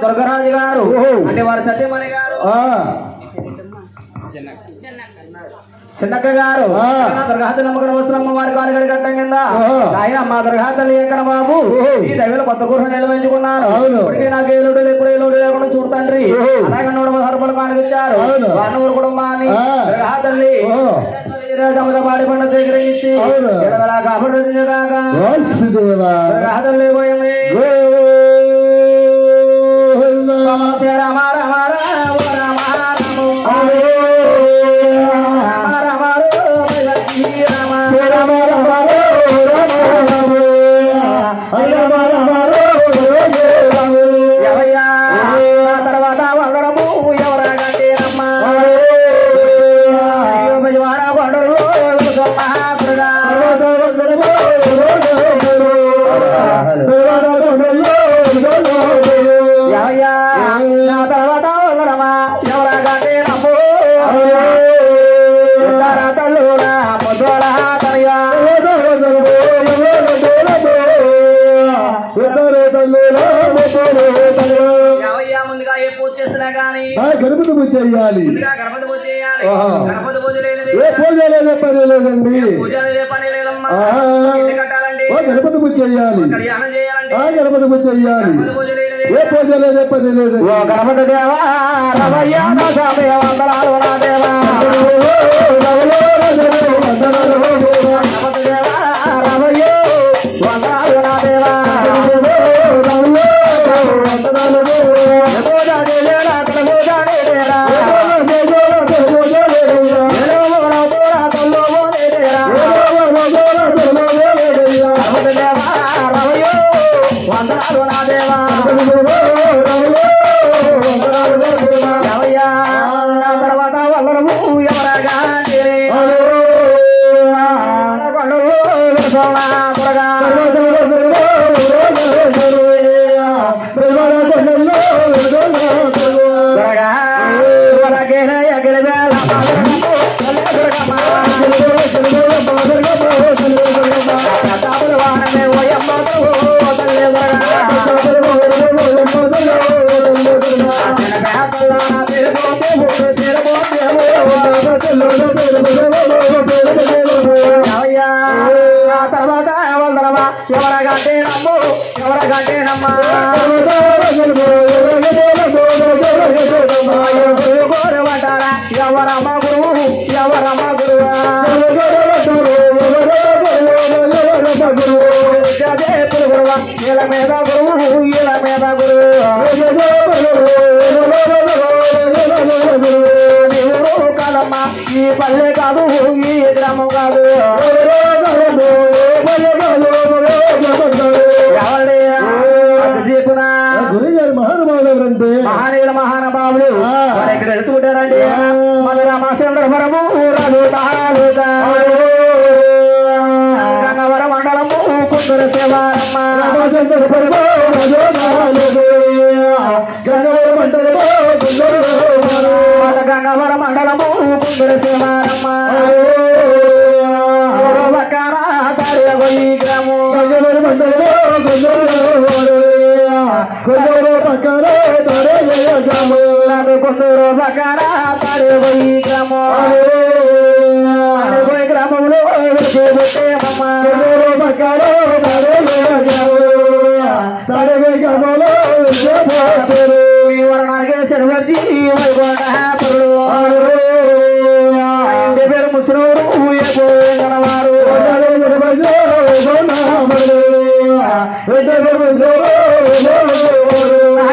దుర్గరాజు గారు అంటే వారి సత్యమణి గారు చిన్నక్క గారు దుర్గాతల్లి నమ్మకం వస్త్రమ్మ వారి కాలుగడి కట్టం కింద ఆయన మా దుర్గాతల్లి ఎక్కడ బాబు ఈ దైవలు కొత్త గుహ నిలవించుకున్నారు నాకు ఏలుడు ఎప్పుడు ఏలుడు లేకుండా చూడతండ్రి అలాగే 116 రూపాయలు కానుకొచ్చారు వానూరు కుటుంబాన్ని దుర్గాతల్లి పాడి పండు స్వీకరించి దుర్గాతల్లి పోయింది రామ రామ తర్వాత వందరము ఎవరగంటేనమ్మా తర్వాత వందరమా ఎవరగంటేనమ్మో తల్లురా పొద్దుల తనయా ముందుగా ఏ పూజ చేసినా గానీ గణపతి పూజ చేయాలి. గణపతి పూజ చేయాలి. గణపతి పూజ లేనిది ఏ పూజ లేదే పని లేదండి. పూజ లేదే పని లేదమ్మా. ఇల్లు కట్టాలండి. గణపతి పూజ చేయాలి. కళ్యాణం చేయాలండి. గణపతి పూజ చేయాలి. గణపతి పూజ లేనిది ఏ పూజ లేదే పని లేదు. గణపతి దేవా రమయ్య స్వామి వందనాలు నా దేవా గణపతి దేవా రమయ్య వందనాలు నా దేవా వందనాలు నా దేవా తర్వాత వందనము ఎవరగా తర్వాత వందనమా ఎవరగంటే నమ్ము ఎవరగంటే నమ్మా కోరమంటారా ఎవరమ్మ గురువు ఎవరమ్మ గురువా గురువా ఇళ్ళ మీద గురువు ఇళ్ళ మీద గురువు కాదమ్మా ఈ పల్లె కాదు ఈ గ్రామం కాదు మహానీయుల మహానుభావులు ఇక్కడ వెళ్తుంటారండి మన రామచంద్రపురము గంగవర మండలము కుందర శివారమ్మ గంగవర పక్కన పడిపోయి గ్రామంలో పుట్టేమమ్మ పక్కన వర్ణానికి శరవతి ఇంటి పేరు ముసలూరు గలవారు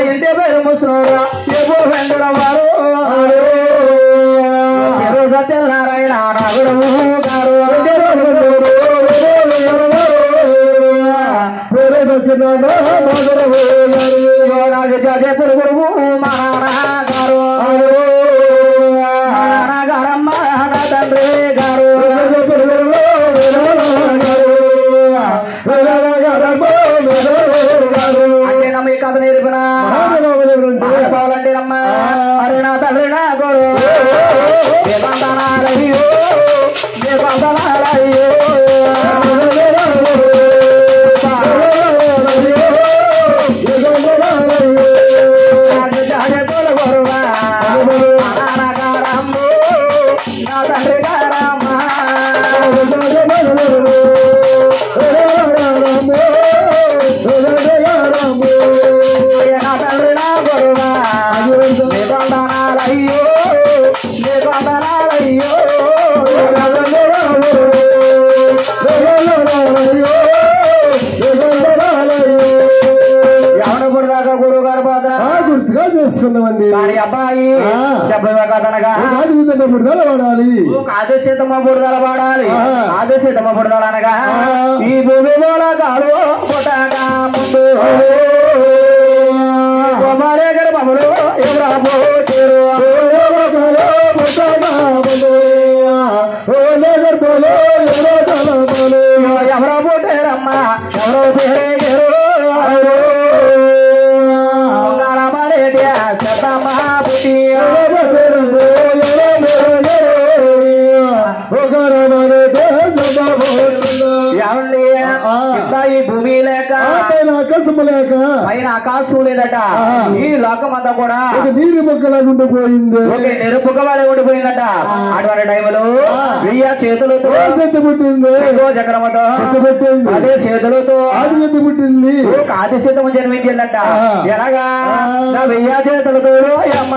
ఇంటి పేరు ముసలూరు ఏపో వెంకటవారు సత్యనారాయణ రాఘుడు గారు పురుగురు మా నాన్నగారు నాన్నగారమ్మ తండ్రి గారు అంటే నమ్మ ఈ కథ నేర్పిన కావాలంటే నమ్మ అరే నా తండ్రి నా గోడు దేవంతనాలయ్యో దేవంతనాలయ్యో చేసుకున్నామండి అబ్బాయి 70 బుడదల వాడాలి ఆదేశితమ్మ బుడదల వాడాలి ఆదేశితమ్మ బుడదల అనగా ఈ భూమి మూలకాలు పుట్టగా ముందు కుమారే గర్భములు ఎవరో పుట్టారమ్మ ఎవరో పేరు ఈ భూమి లేక ఆకాశం లేక పైన ఆకాశం లేదట ఈ లోకం అంతా కూడా నీరు మొక్కలాగా ఉండిపోయింది ఓకే నెరుపుక వాళ్ళే ఉండిపోయిందట అటువంటి టైంలో వెయ్య చేతులతో పుట్టింది చక్రమతో పుట్టింది అదే చేతులతో ఆదిశక్తి పుట్టింది ఆదిశతము జన్మించిందట ఎలాగా నా వెయ్య చేతులతో అమ్మ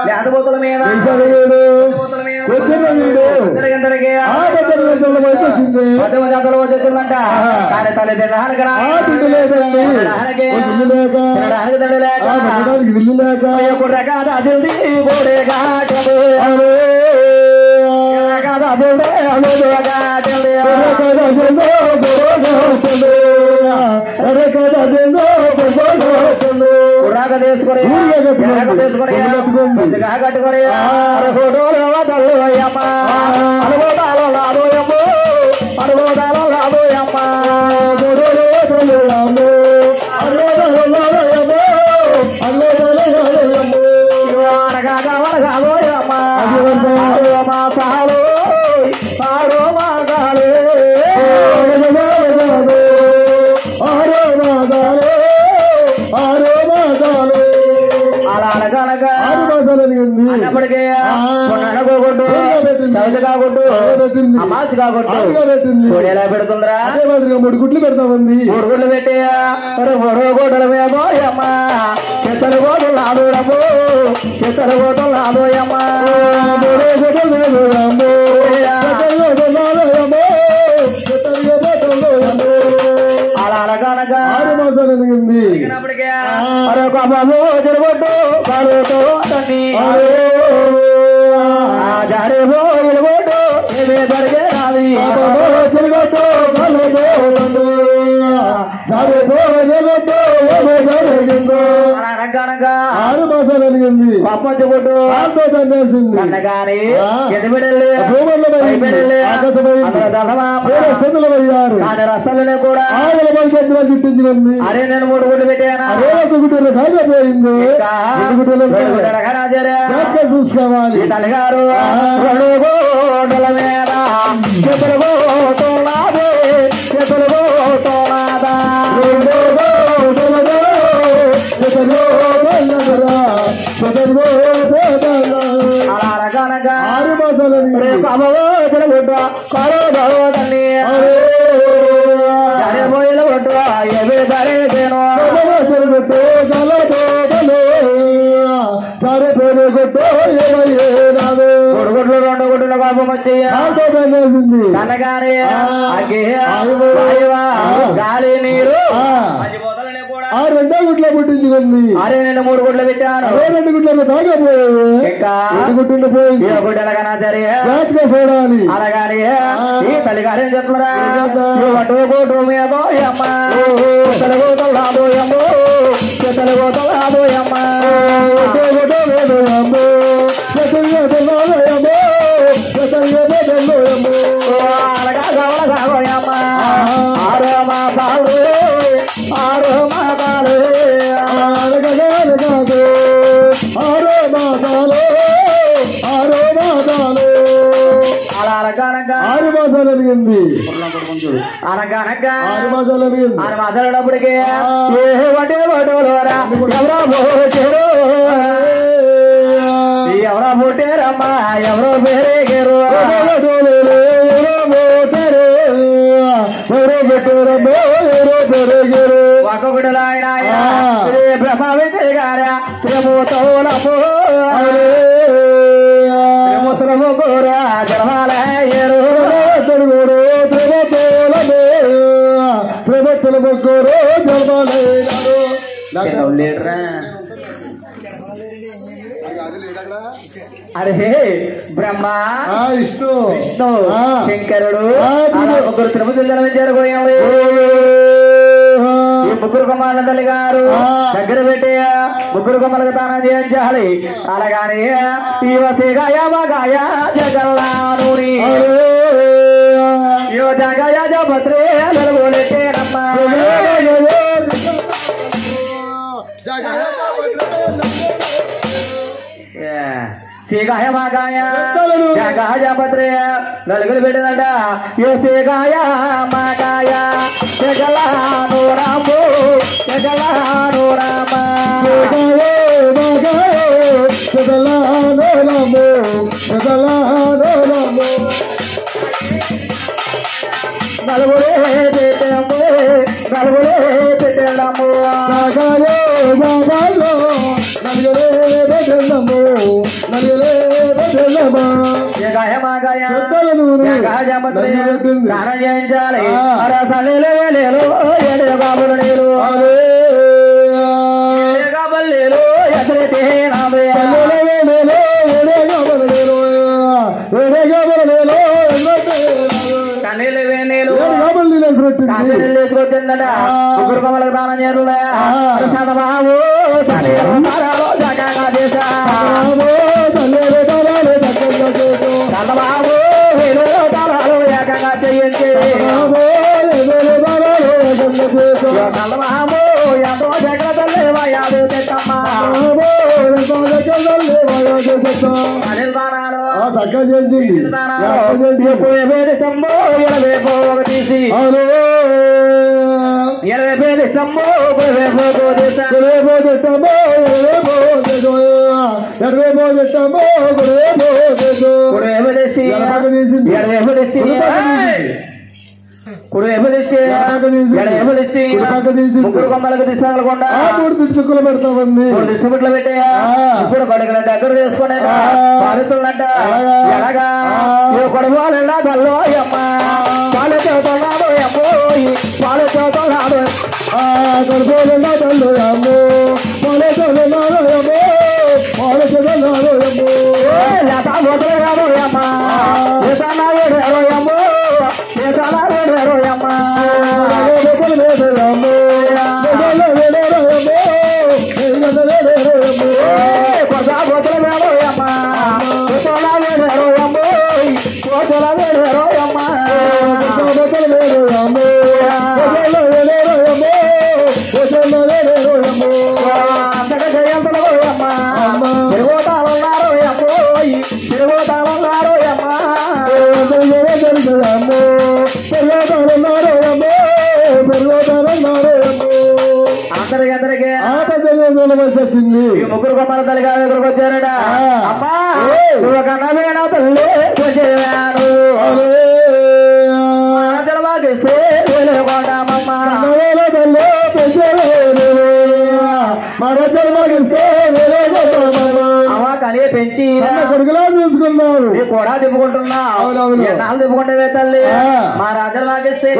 లేకపోతుల మీద జాతరలో వచ్చేస్తుందంట కానీ తల్లిదండ్రులు తీసుకొని కట్టుకొని ఫోటోలు తల్లుయమ్మ అనుభూతాలు రాబోయమ్మ అనుభూతాలు రాబోయమ్మ మాసాలు మాసాలు అన్నప్పటికీ కొట్టు సౌజ కాకొట్టు అమాసి కాకొట్టు ఎలా పెడుతుందిరా 3 గుడ్లు పెడతా ఉంది 3 గుడ్లు పెట్టి మరో గోడల వేమోయమ్మా చెత్తలు గోడలు ఆదోయమ్మో చెత్తలు గోడలు ఆదోయమ్మా అలా అనగా 6 మాసాలు ఎదిగింది మరొక బాబు జరగొట్టు కాలుతో తన్ని జారే పోగొట్టు ఏమే జరిగే రావి తిరగొట్టు జారే పోగొట్టు ఏమే జరిగిందో అనగా 6 మాసాలు ఎదిగింది పప్పొచ్చుకొట్టు తన్నేసింది అన్నగాని ఎదుబిడల్లి భూముల్లో పోయారు కానీ రస్తలోనే కూడా ఆగల బలికెత్తులో చుట్టించుకుంది అరే నేను 3 గుడ్లు పెట్టాను అదే ఒక గుడ్డలో కాకపోయింది చూసుకోవాలి తల్లిగారు 2 గోడల మీద చెతులు గోతోలాదే చెతులు గోతోలాదా అలా అనగా 6 మాసాలు గుడ్డ కరోదో తల్లి పోయిన గుడ్డ ఏమి సరేను గుడ్లు 2 గుడ్లు కోపం వచ్చి అనగానే గాలి నీరు ఆ 2 గుడ్ల పుట్టించుకుంది అరే నేను 3 గుడ్లు పెట్టాను 2 గుడ్లలో తాగపోయావు ఇంకా గుడ్లు పోయింది గుడ్డ ఎలాగైనా సరే జాగ్రత్తగా చూడాలి అలాగానే ఈ తల్లిగారేం చెప్తున్నారా అటు కోటు మీదో అమ్మ తెలుగుతో అమ్మో తెలుగుతో అమ్మ అలాగా సాగోయమ్మ 6 మాసాలు 6 మాసాలు 6 మాసాలు అలా అనగా 6 మాసాలు ఎదిగింది అనగా 6 మాసాలు ఎదిగింది 6 మాసాలప్పటికే ఏ వటే వటోలోరా ఎవరో పోచారు ఎవరో పుట్టారమ్మా ఎవరో పెరిగారు ఒక్కొక్కడు ఆయన ప్రభావిత గారా శ్రీమూతోలము శ్రీమూతులము కూడా జన్మాలయ్యారు ప్రభుత్వ ముగ్గురు జన్మాలయ్యారు అరే బ్రహ్మ విష్ణు విష్ణు శంకరుడు ముగ్గురు తిరుపతి జరగబోయాడు ఈ 3 కొమ్మల తల్లి గారు దగ్గర పెట్టి 3 కొమ్మలకు దానం చేయించాలి అలాగానే ఈ వసీగాయ మగాయ జగల్లానుని యో జగయ జపత్రే నలుగులెట్టేనమ్మా సీగాయ మాగాయ జగాయ పత్రే నలుగురు పెట్టిందంట ఏ సీగాయ మాగాయ జగలాను రాము జగలాను రామ నలుగురే పెట్టాము నలుగురే పెట్టాము దానం చేయించాలి అరసలేలు ఏడు కాబులు నీళ్ళు కాబల్లేలు ఎసరైతే కన్నీళ్ళు వేణీలు లేచుకొచ్చిందట 3 కొమ్మలకు దానం చేయలే బాబు బాబు ఏకంగా చెయ్యించి బాబు ఎంతో జాగ్రత్త లేవా యాదు తెట్టమ్మా తీసి 20 గురేపేదిష్టమ్మో గురేపోదిష్టం గురేపోదిష్టమో గురేపోదిష్టమో ఎడవేపోదిష్టమో గురేపోదిష్టమో గురేపేదిష్టి ఎడవేపదిష్టి ముగ్గురు కొమ్మలకు దిశకుండా చుక్కలు పెడతామండి దిష్టబుట్లు పెట్టాయా ఇప్పుడు కొడుకుల దగ్గర తీసుకునే పాలుతున్నట్ట ఎలాగా కొడవాలన్నా తల్లో అమ్మ పాలు చదువుతున్నాడు అమ్మోయి పాలు చదువుతున్నాడు కొడుకోలన్నా తల్లు అమ్మో పాలు చదువుతున్నాడు అమ్మో పాలు చదువుతున్నాడు అమ్మో లతా పోతులు కాదు అమ్మ వేడు అమ్మో వేడు అమ్మ కొత్త పోతులు వేడు అమ్మ వేడు అమ్మో కోతుల వేడు అమ్మ అంతగా జయంతులు అమ్మ తిరుగుతామన్నారు అమ్మోయి తిరుగుతామన్నారు అమ్మ అందరికి వచ్చింది ఈ ముగ్గురు కొమ్మల తల్లిగా దగ్గరకు వచ్చారట అమ్మా కన్నవేనా తల్లి వచ్చేవాను జలవాగిస్తే వెళ్ళకొంటామమ్మా అమ్మ కనీ పెంచి కొడుకులా చూసుకున్నారు కూడా తిప్పుకుంటున్నావు నాలుగు తిప్పుకుంటే తల్లి మా రాజలు వాగిస్తే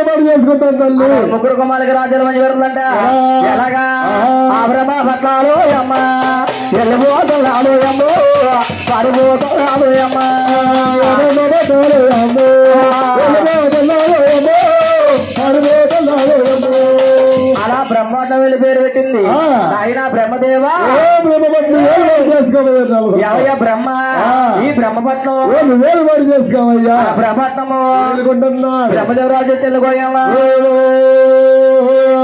పడి చేసుకుంటాం తల్లి ముగ్గురు కుమారులకి రాజ్యాలు మంచి పెడుతుందంట ఎలాగా ఆ బ్రహ్మ పట్లాలు అమ్మ వెళ్ళిపోతున్నాడు అమ్మ పడిపోతున్నాడు అమ్మ అలా బ్రహ్మాండం వెళ్ళి పేరు పెట్టింది ఆయన బ్రహ్మదేవా ఎవయ బ్రహ్మ ఈ బ్రహ్మపట్నం వేలు పడి చేసుకోవయ్యా బ్రహ్మపట్నము బ్రహ్మదేవరాజు చెల్లుకోయమ్మా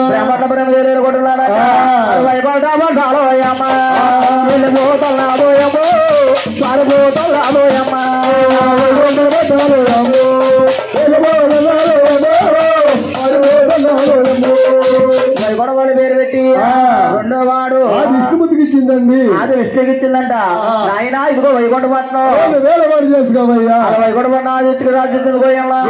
బ్రహ్మపట్న బ్రహ్మదేవుడు ఎలుకుంటున్నాడు వైకుంఠమో అమ్మ వెళ్ళిపోతున్నాడు అమ్మో పారిపోతున్నాడు అమ్మ వైకుంఠవాడు పేరు పెట్టి రెండో వాడు విష్ణుమూర్తికి ఇచ్చిందండి అది విష్ణుకి ఇచ్చిందంట ఆయన ఇదిగో వైకుంఠపట్నం వేల పడి చేసుకోవయ్యా వైకుంఠపట్నం ఆదిత్యుడు రాజ్యం పోయమ్మా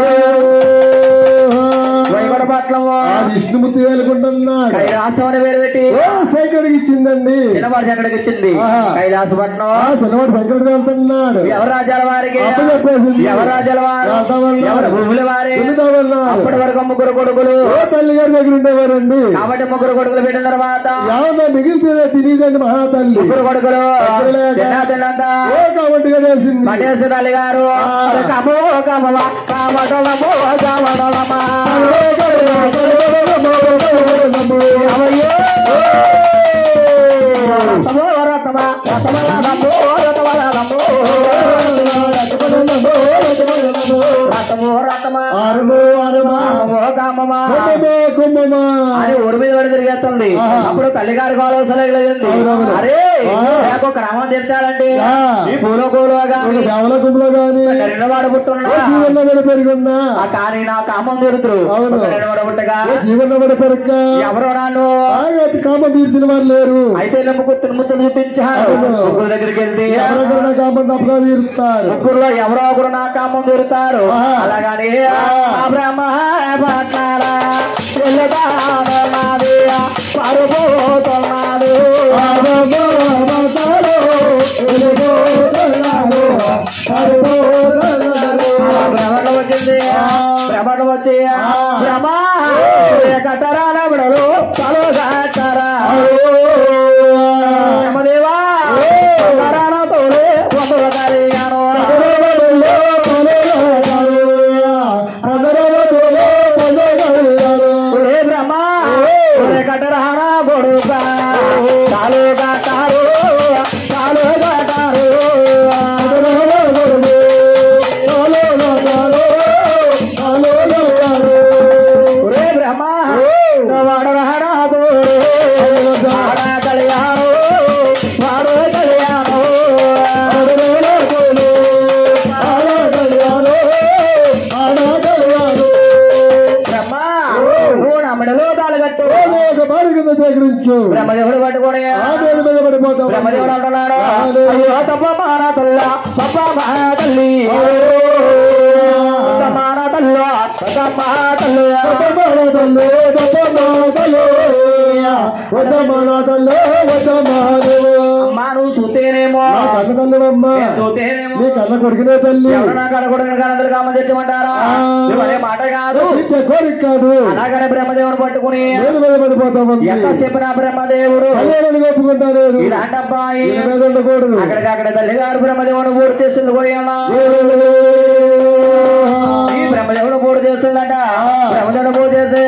వైకుంఠపట్నము విష్ణుమూర్తి వేలుకుంటున్నాడు కైలాసం అని పేరు పెట్టి శంకరుడికి ఇచ్చిందండి చిన్నవాడు శంకరుడికి ఇచ్చింది కైలాసపట్నం చిన్నవాడు శంకరుడికి వెళ్తున్నాడు ఎవరు రాజ్యాల వారికి చెప్పేసింది ఎవరు రాజ్యాల వారు ఎవరు భూముల వారి అప్పటి వరకు ముగ్గురు కొడుకులు తల్లి గారి దగ్గర ఉండేవారండి కాబట్టి ముగ్గురు కొడుకులు పెట్టిన తర్వాత ఏమన్నా మిగిలితే తినేదండి మహాతల్లి ముగ్గురు కొడుకులు తిన్నంత కాబట్టిగా వేసింది పటేశ్వర తల్లి గారు కమో కమవా కామడలమో కామడలమా రథమో రథమా రథమో రథమో రథమో రథమా కామమా అని ఊరి మీద పడి తిరిగేస్తుంది అప్పుడు తల్లిగారికి ఆలోచన కలిగింది అరే ఒక క్రమం తీర్చాలంటే ఈ పూలో కూలోగా రెండవాడు పుట్టున్నా పెరుగున్నా కానీ నా కామం తీరుతురు రెండవాడు పుట్టగా జీవన పెరుక ఎవరో నాను కామం తీర్చిన వారు లేరు అయితే ముగ్గురు ముద్దులు చూపించారు ముగ్గురు దగ్గరికి వెళ్తే ఎవరొకరు కామం తప్పగా తీరుస్తారు ముగ్గురులో ఎవరో ఒకరు నా కామం తీరుతారు అలాగని బ్రహ్మ పట్టారా పరుపోతున్నాడు భ్రమణం వచ్చింది భ్రమణం వచ్చి భ్రమ కట్టరా నబడలు తలో కట్టరా బ్రహ్మదేవా తోడే వందల కలిగాను బ్రహ్మ కట్టరా కొడుకా చాలు కట్టారు చాలు కట్టారు బ్రహ్మ వాడరాదు వాడ కలియాను వాడు కలియాను బ్రహ్మ నమ్మడలో తాళగట్టు భారీ కింద సేకరించు బ్రహ్మదేవుడు పట్టుకొని పడిపోతావు బ్రహ్మదేవుడు అంటున్నాడు అయ్యో తప్ప మానా తల్ల తప్ప మహా తల్లి మానా తల్లు తప్ప మాను చూస్తేనేమో నీ కళ్ళ కొడుకునే తల్లి ఎవరన్నా కడగొడిన కాలందరూ కామ తెచ్చమంటారా మాట కాదు కోరిక కాదు అలాగనే బ్రహ్మదేవుడు పట్టుకుని పడిపోతావు ఎంత చెప్పిన బ్రహ్మదేవుడు ఒప్పుకుంటారు ఇలాంటి అబ్బాయి ఉండకూడదు అక్కడికక్కడ తల్లి గారు బ్రహ్మదేవుడు పూర్తి చేసింది పోయేలా ఈ బ్రహ్మదేవుడు పూర్తి చేస్తుందట బ్రహ్మదేవుడు పూర్తి చేస్తే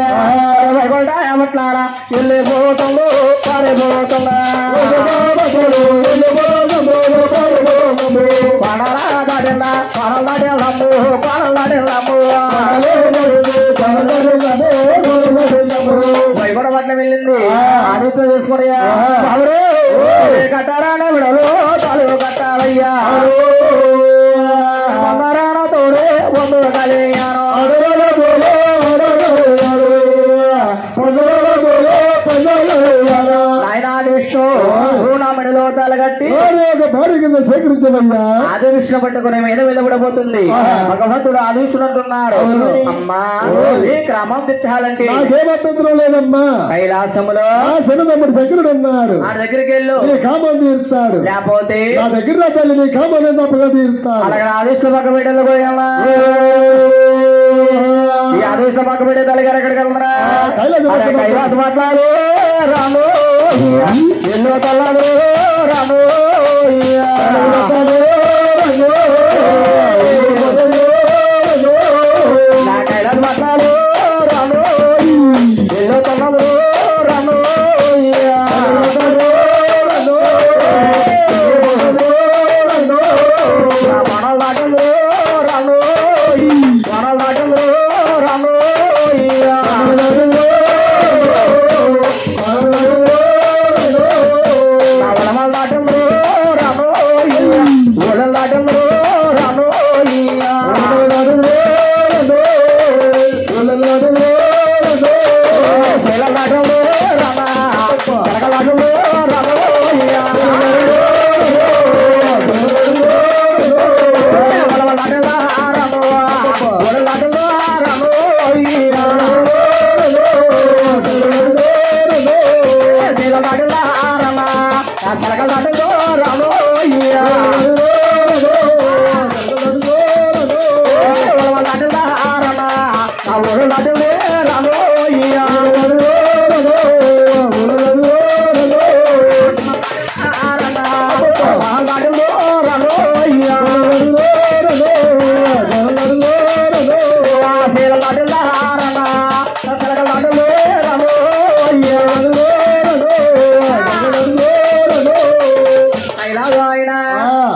ఏమట్లారా వెళ్ళిపోతుందో పారిపోతుందా వైగొడబట్ల వెళ్ళింది ఆదిత్యం చేసుకుని కట్టారా విడలు తలు కట్టాలయ్యా తోడే వందు కలియాను విష్ణు తలగట్టి భారీ కింద సేకరించవయ్యా ఆది విష్ణు పట్టుకునే మీద వెళ్ళబడబోతుంది భగవంతుడు ఆది విష్ణు అంటున్నారు అమ్మా ఈ క్రమం తెచ్చాలంటే నాకేమభ్యంతరం లేదమ్మా కైలాసములో శనదమ్ముడు శంకరుడు ఉన్నాడు ఆ దగ్గరికి వెళ్ళు నీ కామం తీరుతాడు లేకపోతే నా దగ్గర తల్లి నీ కామం తప్పగా తీరుతాడు అలాగే ఆది విష్ణు పక్క బిడ్డలు పోయామా ఈ ఆది విష్ణు పక్క బిడ్డ తల్లిగారు ఎక్కడికి వెళ్తారా కైలాస మాట్లాడు రాము ఎన్నో తల్లాడు రాము నా కైలాస మాట్లాడు రాము ఎన్నో తల్లాడు రాము వనలు దాటంలో రాము వనలు దాటంలో రాము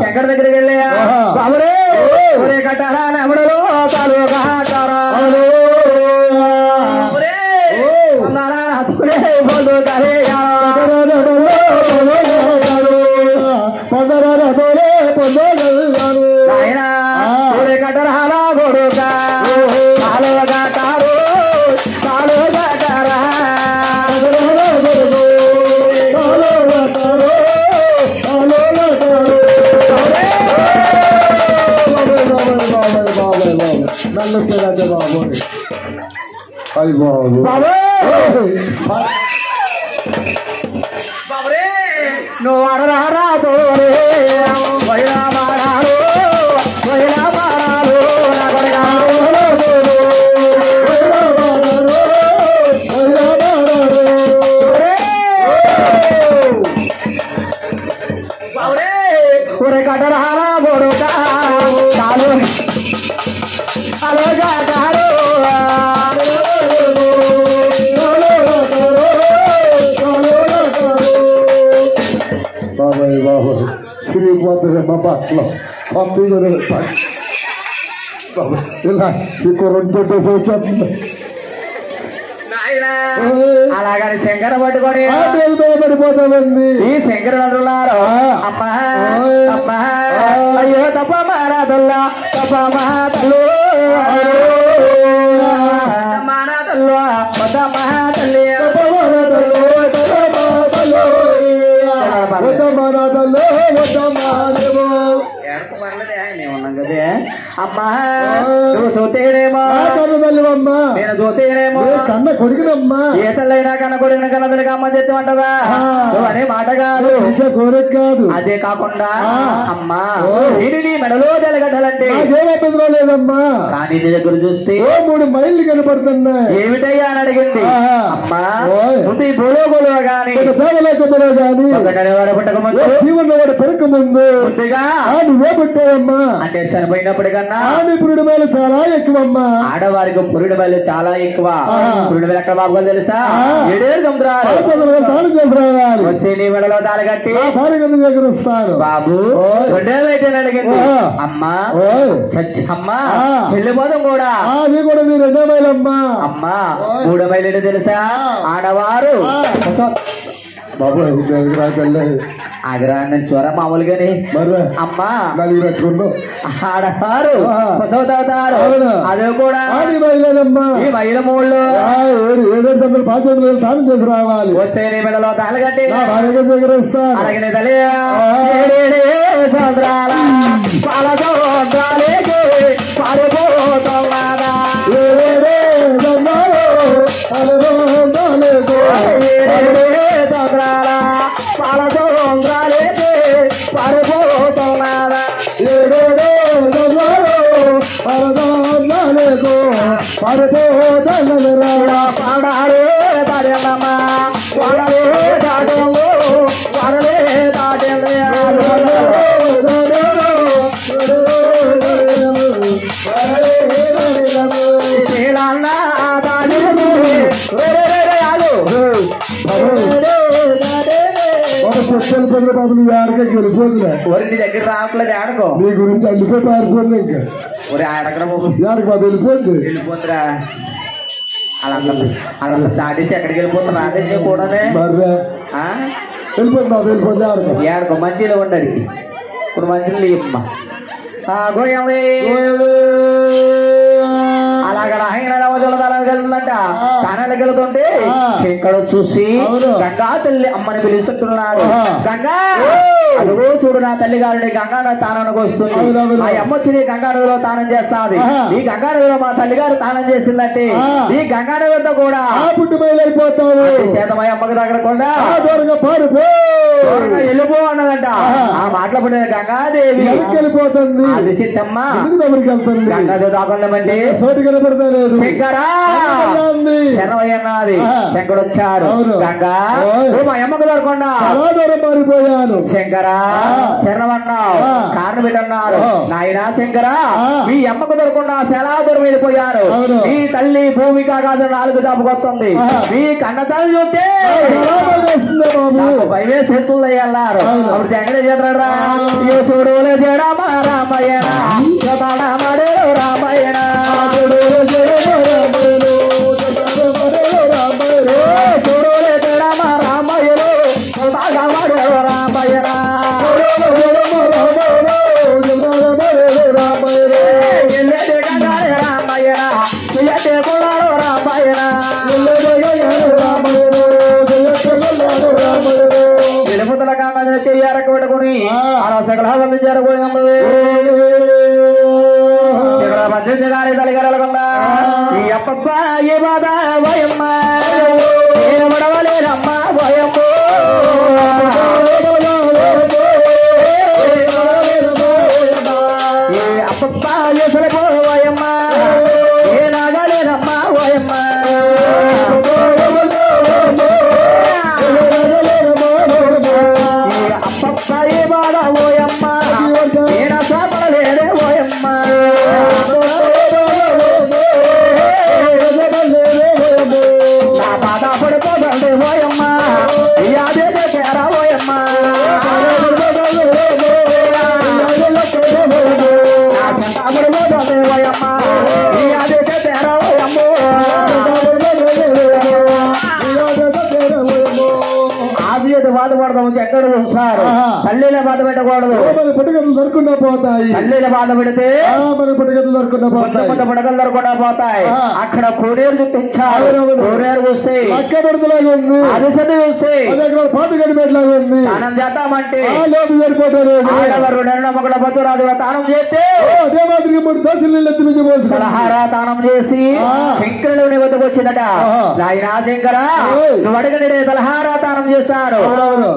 శంకర్ దగ్గరికి వెళ్ళా బాబురే ఒరే కట్టారా నెమడలో తాలు కట్టారా కట్టరా గొడుక తాలు కట్టారు తాలు కట్టారా నన్ను బాబు అయ్యి బాబు బాబురే నువ్వు అడరారా తోరే వైరా మారాలు వైరా మారాలు నా బాబురే ఒరే కట్టరారా గొడుక చాలు అలోగా కారు బాబాయ్ బాబు శ్రీపోతుంది మా పట్ల పంపిణీ ఇలా ఇంకో 2 వచ్చేస్తుంది అలాగని శంకర పట్టుకొని పడిపోతామండి ఈ శంకరుడు అంటున్నారు అమ్మా అమ్మా అయ్యో తప్ప మారాదల్లా తప్ప మాతల్లు మానాతల్లు తల్లి అమ్మా నువ్వు చూతేనేమో నేను చూతేనేమో కన్న కొడుకునమ్మా ఏ తల్లైనా కన్న కొడుకున కన్న తల్లికి అమ్మ చెప్తామంటదా నువ్వు అనే మాట కాదు కోరిక కాదు. అదే కాకుండా అమ్మా నేను నీ మెడలో జలగడ్డలంటే ఏమో లేదమ్మా, కానీ నీ దగ్గర చూస్తే 3 మైళ్ళు కనపడుతున్నాయి. ఏమిటయ్యా అని అడిగింది. అమ్మా నువ్వు బోలో గాని సేవలేకపోలో గాని జీవన వాడు పెరక ముందు నువ్వే పుట్టావమ్మా అంటే చనిపోయినప్పుడు కన్నా పురుడు మేలు చాలా ఎక్కువమ్మా. ఆడవారికి పురుడు మేలు చాలా ఎక్కువ. పురుడు మేలు ఎక్కడ బాబు తెలుసా? 7 సముద్రాలు వస్తే నీ మెడలో తాళి కట్టి దగ్గర వస్తాను బాబు. 2 అడిగింది. అమ్మా అమ్మా చెల్లిపోదాం కూడా అది కూడా నీ 2 మైలమ్మా. అమ్మా 3 మైలు తెలుసా? ఆడవారు బాబు ఆగ్రా చూర మామూలుగాని అమ్మా ఆడవారు అదే కూడా ఈ మహిళ 7 బాధ్యతలు తాను చేసి రావాలి. వస్తే నీ మెడలో తాళి కట్టి దగ్గర వస్తాను. అలాగే తల్లి సంవత్సరాల పారిపోతున్నాడా వెళ్ళిపోతులే ఒరి దగ్గర రావట్లేదు ఆడకో నీ గురించి వెళ్ళిపోయి పారిపోతుంది. ఇంకా ఒరి ఆడకడ వెళ్ళిపోద్ది వెళ్ళిపోతురా. అలా అలా దాటించి ఎక్కడికి వెళ్ళిపోతున్నా అదే కూడా వెళ్ళిపోతుంది ఆడకో మంచిలో ఉండడికి. ఇప్పుడు మంచిలో ఇమ్మా అలాగ వెళ్తుందంట. తానాలకు వెళ్తుంటే ఇక్కడ చూసి గంగా తల్లి అమ్మని పిలుస్తున్నాడు. గంగా అదిగో చూడు నా తల్లి గారు గంగా తానానికి వస్తుంది. ఆ అమ్మ వచ్చి గంగా నదిలో తానం చేస్తాది. ఈ గంగా నదిలో మా తల్లి గారు తానం చేసిందంటే ఈ గంగా నదితో కూడా పుట్టుమైపోతావు. శాతమై అమ్మకి దగ్గర కూడా దూరంగా వెళ్ళిపో అన్నదంట. ఆ మాట్లాడిన గంగాదేవి వెళ్ళిపోతుంది. అది సిద్ధమ్మ దగ్గరికి వెళ్తుంది. గంగాదేవి దాకుందామంటే చోటు కనపడతాలేదు. శంకరా శరణయ్యన్నది. శంకరుడు వచ్చారు. గంగా మా అమ్మకు దొరకకుండా దూరం మారిపోయాను. శంకరా శరణమన్నావు కారణం పెట్టన్నారు. నాయనా శంకరా మీ అమ్మకు దొరకకుండా చాలా దూరం వెళ్ళిపోయారు. మీ తల్లి భూమిక కాదు 4 దాపుకొస్తుంది. మీ కన్న తల్లి చూస్తే భయమే చేతుల్లో వెళ్ళారు. అప్పుడు జగడ చేతరా చూడులే జడమా రామయ్యన రామయ్యన చూడులే జడమా రామయ్యలో రామయ్యన విలుపుతల కాంగా చెయ్యారకు పెట్టుకుని అలా సకల జరుగుతుంది. గారి తల్లిగారకుండా ఈ అప్ప ఏ బాధ భయమ్మ నేను పడవలేనమ్మ భయమ్మ అప్ప ఎసరిపోయమ్మ ఏ నాగలేనమ్మ భయమ్మ అప్ప ఏ బాధ ఓయమ్మ నేను సాపడలేదే ఓయమ్మ నా బాధ పడిపోదండి ఓయమ్మ అదే చేరా ఓయమ్మ ఆది చేతి బాధపడతాం ఎక్కడ చూస్తారు తల్లిలో బాధ పెట్టకూడదు మన పుట్టగతులు దొరకకుండా పోతాయి తల్లిలో బాధ పెడితే మన పుట్టగతులు దొరకకుండా పోతాయి పుట్టగలు దొరకకుండా పోతాయి అక్కడ కోనేరు చుట్టించారు కోనేరు చూస్తే అక్క పడతలాగా ఉంది అది చదివి చూస్తే పాత గడిపెట్లాగా ఉంది స్నానం చేద్దామంటే లోపు సరిపోతారు నమ్మకడ బతురాదు తానం చేస్తే అదే మాదిరిగా 3 దోశలు నీళ్ళు ఎత్తి మించి పోసి పలహార తానం చేసి శంకరుని వద్దకు వచ్చిందట నాయనా శంకర నువ్వు అడగనే పలహార తానం చేశారు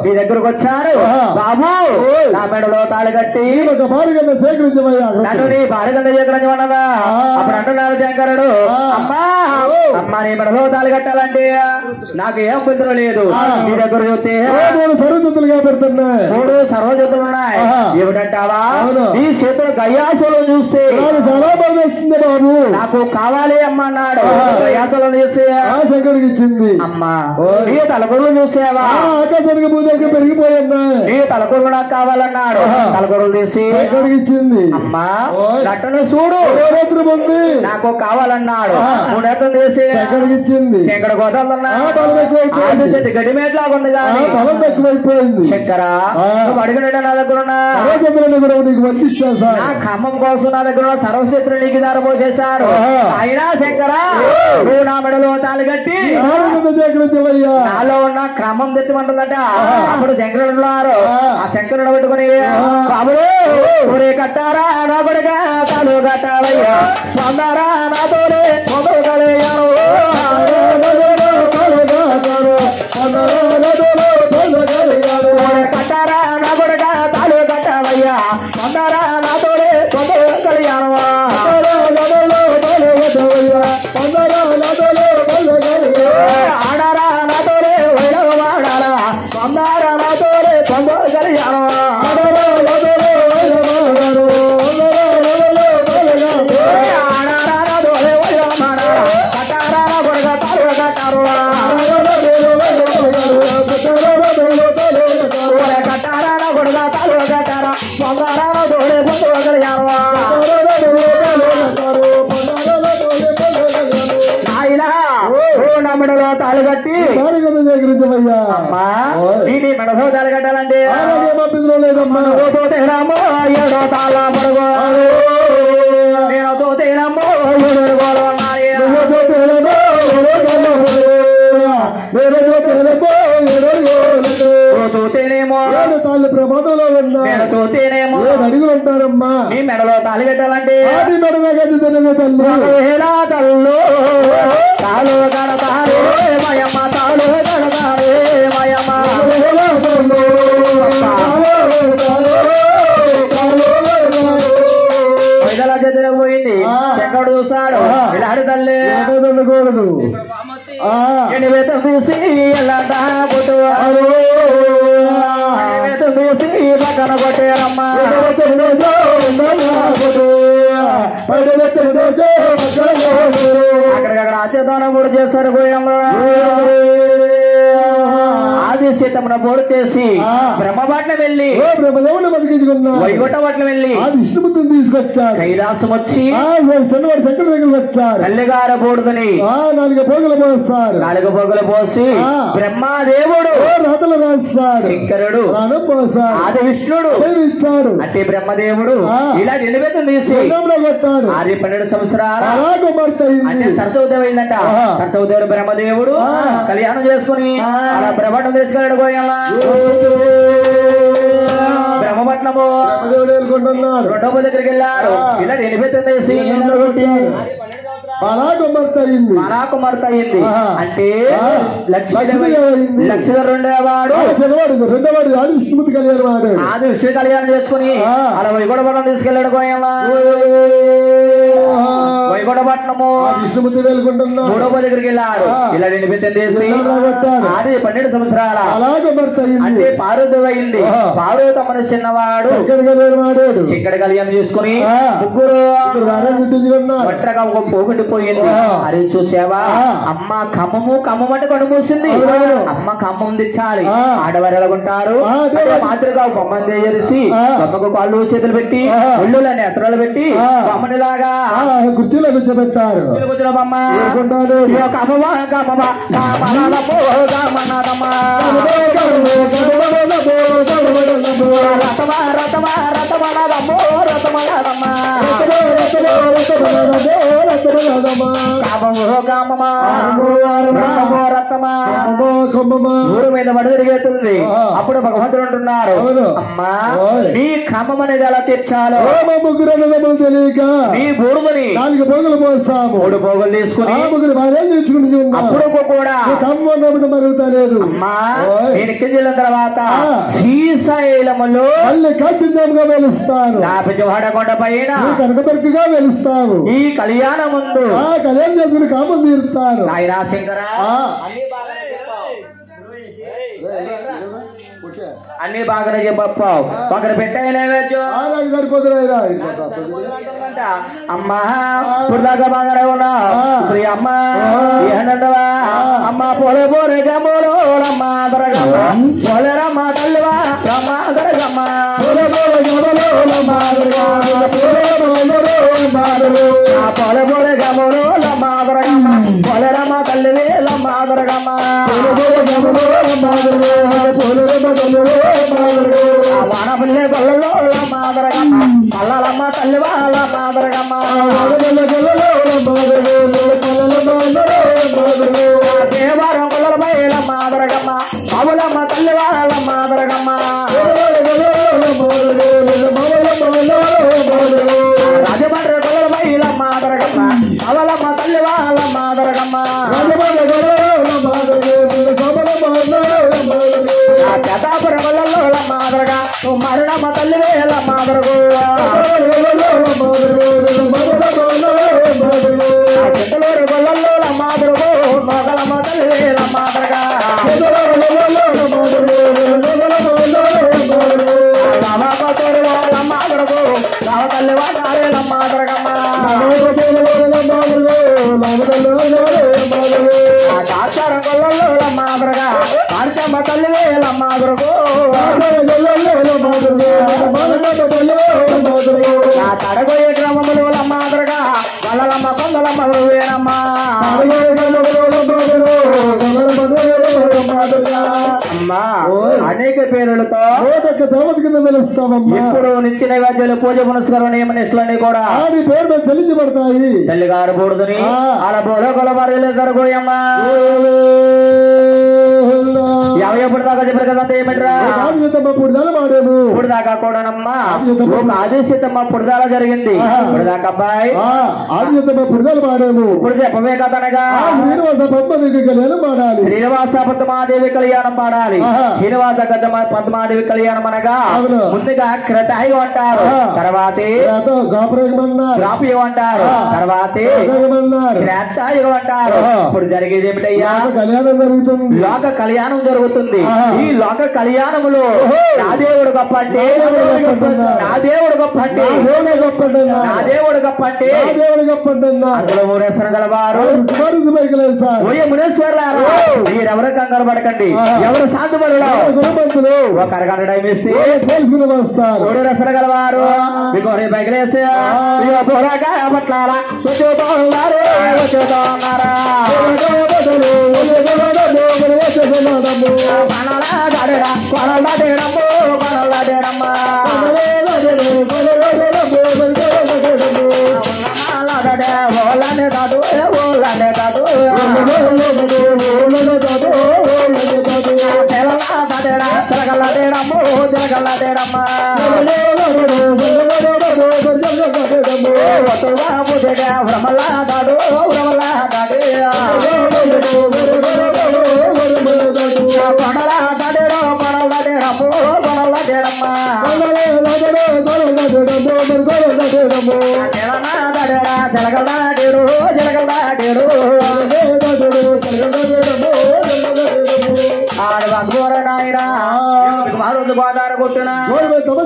నీ దగ్గరకు వచ్చారు బాబు నా మెడలో తాళి కట్టి ఒక భార్యగా సేకరించమయ్యా నన్ను నీ భార్యగా సేకరించమన్నదా అప్పుడు అంటున్నారు శంకరుడు అమ్మా అమ్మా నీ మెడలో తాళి కట్టాలంటే నాకు ఏం బుద్ధులు లేదు నీ దగ్గర చూస్తే 3 సర్వజతులుగా పెడుతున్నాయి 3 సర్వజతులు ఉన్నాయి ఏమిటంటావా నీ చేతులు గయ్యాసలో చూస్తే చాలా బాగా వేస్తుంది బాబు నాకు కావాలి అమ్మ అన్నాడు గయ్యాసలో చూస్తే శంకరికి ఇచ్చింది అమ్మా నీ తలకొరులు చూసేవా ఆకాశానికి పూజకి పెరిగిపోయినాయి నీ తలకొరులు నాకు కావాలన్నాడు తలకొరులు తీసి శంకరికి ఇచ్చింది అమ్మా గట్టను చూడు ఉంది నాకు కావాలన్నాడు 3 నేత్రం తీసి శంకరికి ఇచ్చింది శంకర గోదాలన్నా గడ్డి మేట్లాగా ఉంది కానీ బలం ఎక్కువైపోయింది శంకర నువ్వు అడిగినట్టు నా దగ్గర ఉన్నా నీకు వచ్చిచ్చాను సార్ నా ఖమ్మం కోసం నా దగ్గర సర్వశత్రులు నీకు దారపోసేశారు అయినా శంకర నువ్వు నా మెడలో తాళి కట్టి నాలో ఉన్న క్రమం తెచ్చిమంటుందట అప్పుడు శంకరుడు ఉన్నారు ఆ శంకరుడు పెట్టుకుని బాబులు ఊరే కట్టారా నా కొడుగా తాలు కట్టాలయ్యా పొందారా నాతోనే పొందగలయ్యాను కట్టారా నా కొడుగా తాలు కట్టాలయ్యా పొందారా నాతోనే పొందగలిగాను ఆడారా నాతోనే వైడవాడారా పొందారా నాతోనే పొందగలిగాను మెడలో తాళి కట్టి అమ్మా నీ మెడలో తాళి కట్టాలంటే లేదమ్మా తేరామో ఏడో తాళ పడుగో నేను తేరామో తోతేనేమో తాళ్ళు ప్రమాదంలో ఉన్నా తోతేనేమో అడుగులు ఉంటారమ్మా నీ మెడలో తాళి కట్టాలంటే తల్లు తాళు కడతారు మయమ్మ తాళు కడతారు మయమ్మ వైదల చేతిలో పోయింది ఎక్కడ చూస్తాడు ఇలాడు తల్లి ఉండకూడదు ఎనివేతం చూసి ఎలా పుట్టు ఎనివేతం చూసి పక్కన కొట్టేరమ్మా అక్కడికక్కడ అత్యదానం కూడా చేస్తారు గోయంలో ఆది సీతమున బోడు చేసి బ్రహ్మపట్నం వెళ్ళి బ్రహ్మదేవుని బతికించుకున్నాడు వైకుంఠపట్నం వెళ్ళి విష్ణుమూర్తిని తీసుకొచ్చారు కైలాసం వచ్చి శనివాడు శంకర దగ్గర వచ్చారు తల్లిగార బోడుదని 4 పోగులు పోస్తారు 4 పోగులు పోసి బ్రహ్మదేవుడు రాతలు రాస్తాడు శంకరుడు ప్రాణం పోసాడు ఆది విష్ణుడు ఇస్తాడు అంటే బ్రహ్మదేవుడు ఇలా నిలబెత్తం తీసి కొట్టాడు 12 సంవత్సరాలు అంటే సరస్వదేవి అయిందట సరస్వదేవుడు బ్రహ్మదేవుడు కళ్యాణం చేసుకుని అలా బ్రహ్మటం తీసుకెళ్ళాడు గోయల్లా బ్రహ్మపట్నము రెండవ దగ్గరికి వెళ్ళారు ఇలా నిలబెత్తం తీసి కుమార్తె అయింది అంటే లక్ష్మీధర్ రెండోవాడు విష్ణుమూర్తి కళ్యాణం ఆది విష్ణు కళ్యాణం చేసుకుని అలా వైకుంఠపట్నం తీసుకెళ్ళాడు గోయల్లా వైకుంఠపట్నము విష్ణుమూర్తి వెళ్ళుకుంటున్నాడు 3వ దగ్గరికి వెళ్ళారు ఇలా నిలబెత్తం తీసి ఆది 12 సంవత్సరాల అంటే పార్వతి అయింది పార్వతమ్మని చిన్నవాడు ఇక్కడ కళ్యాణం చేసుకుని ముగ్గురు ఒంటరిగా ఒక పోగొట్టిపోయింది అది చూసావా అమ్మ ఖమ్మం అంటే కడుమూసింది అమ్మ ఖమ్మం తెచ్చాలి ఆడవారు ఎలాగుంటారు మాదిరిగా బొమ్మను చేసి బొమ్మకు కాళ్ళు చేతులు పెట్టి ఒళ్ళులని ఎత్తరాలు పెట్టి బొమ్మనిలాగా కుర్చీలో కూర్చోబెట్టారు కూర్చున్న బొమ్మ ఊరు మీద పడి తిరిగేస్తుంది. అప్పుడు భగవంతుడు అంటున్నారు, అమ్మా నీ కామం అనేది ఎలా తీర్చాలో ముగ్గురు తెలియక నీ బూడుదని 4 పోగులు పోస్తాము. 3 పోగులు తీసుకుని ముగ్గురు భార్యలు తెచ్చుకుంటూ అప్పుడు కూడా కమ్మన్నప్పుడు మరుగుతలేదు. అమ్మా నేను ఎక్కి వెళ్ళిన తర్వాత శ్రీశైలములో మళ్ళీ కట్టిందంగా వెలుస్తాను. వాడకొండ పైన కనకదొరకగా వెలుస్తావు. ఈ కళ్యాణ ముందు కళ్యాణం చేసుకుని కామం తీరుతాను. ఆయన శంకర అన్ని బాగానే చెప్పావు. ఒకరు పెట్టాయి నైవేద్యం సరిపోతున్నా. అమ్మా ఇప్పుడు దాకా బాగానే ఉన్నా. అమ్మా ఏంటంటవా అమ్మా పోలే పోరే గమ్మోలో రమ్మా దొరగమ్మ పోలేరమ్మా తల్లివా రమ్మా దొరగమ్మ పోలే పోరే గమ్మోలో రమ్మా పోలేరమ్మా తల్లివే రమ్మా దొరగమ్మ వానపల్లె గొల్లలో రమ్మా దొరగమ్మ పల్లలమ్మ తల్లివా రమ్మా దొరగమ్మ దేవారం కొల్లలపై రమ్మా దొరగమ్మ బాబులమ్మ తల్లివా రమ్మా దొరగమ్మ రాజమండ్రి కొల్లలపై రమ్మా దొరగమ్మ బాబులమ్మ తల్లివా రమ్మా దొరగమ్మ ప్రతాపుర కొల్లలో రమ్మా దొరగా మరణమ్మ తల్లివే రమ్మా దొరగు చెట్టలూరు కొల్లలో రమ్మా దొరగు మొగలమ్మ తల్లివే రమ్మా దొరగా రామకోటూరు రమ్మా దొరగు రామ తల్లివా రమ్మా దొరగమ్మ ఆచారం కొల్లలో రమ్మా దొరగా మార్చమ్మ తల్లివే రమ్మా దొరగు తడగోయే గ్రామములు రమ్మా దొరగా వల్లలమ్మ కొందలమ్మ వేరమ్మ అమ్మా అనేక పేర్లతో దేవత కింద వెలుస్తామమ్మా. ఇప్పుడు నిత్య నైవేద్యాలు పూజ పునస్కారం నియమనిష్లన్నీ కూడా ఆడి పేరుతో చెల్లించబడతాయి. తల్లిగారు బూడుదని అలా బోడో కొలబారు జరగోయమ్మా. ఎప్పుడు దాకా చెప్పారు కదా ఏమిట్రా పుడిదాలు మాడేము. ఇప్పుడు దాకా కూడానమ్మా ఆదిశీతమ్మ పుడిదాల జరిగింది. ఇప్పుడు దాకా అబ్బాయి ఆదిశీతమ్మ పుడిదాలు మాడేము. ఇప్పుడు చెప్పమే కదనగా శ్రీనివాస పద్మాదేవి కళ్యాణం పాడాలి. శ్రీనివాస పద్మాదేవి కళ్యాణం పాడాలి. శ్రీనివాస పద్మాదేవి కళ్యాణం అనగా ముందుగా క్రతాయి అంటారు, తర్వాతే గ్రాపయం అంటారు, తర్వాతే క్రాంతాయుగం అంటారు. ఇప్పుడు జరిగేది ఏమిటయ్యా కళ్యాణం జరుగుతుంది. లోక కళ్యాణం జరుగుతుంది. ఈ లోక కళ్యాణములో నా దేవుడు గొప్ప అంటే నా దేవుడు గొప్ప అంటే నా దేవుడు గొప్ప అంటే అందులో మునేశ్వరం గలవారు మునేశ్వరులారా మీరెవరు కంగారు పడకండి, ఎవరు శాంతిపరులు ఒక అరగంట టైం ఇస్తే మూడు రసన గలవారు మీకు బయలుదేసి పట్లారా వచ్చుతున్నారా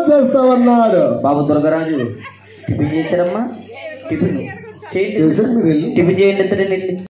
చేస్తామన్నాడు. బాబు దుర్గరాజు టిఫిన్ చేశారమ్మా, టిఫిన్ చేయండి.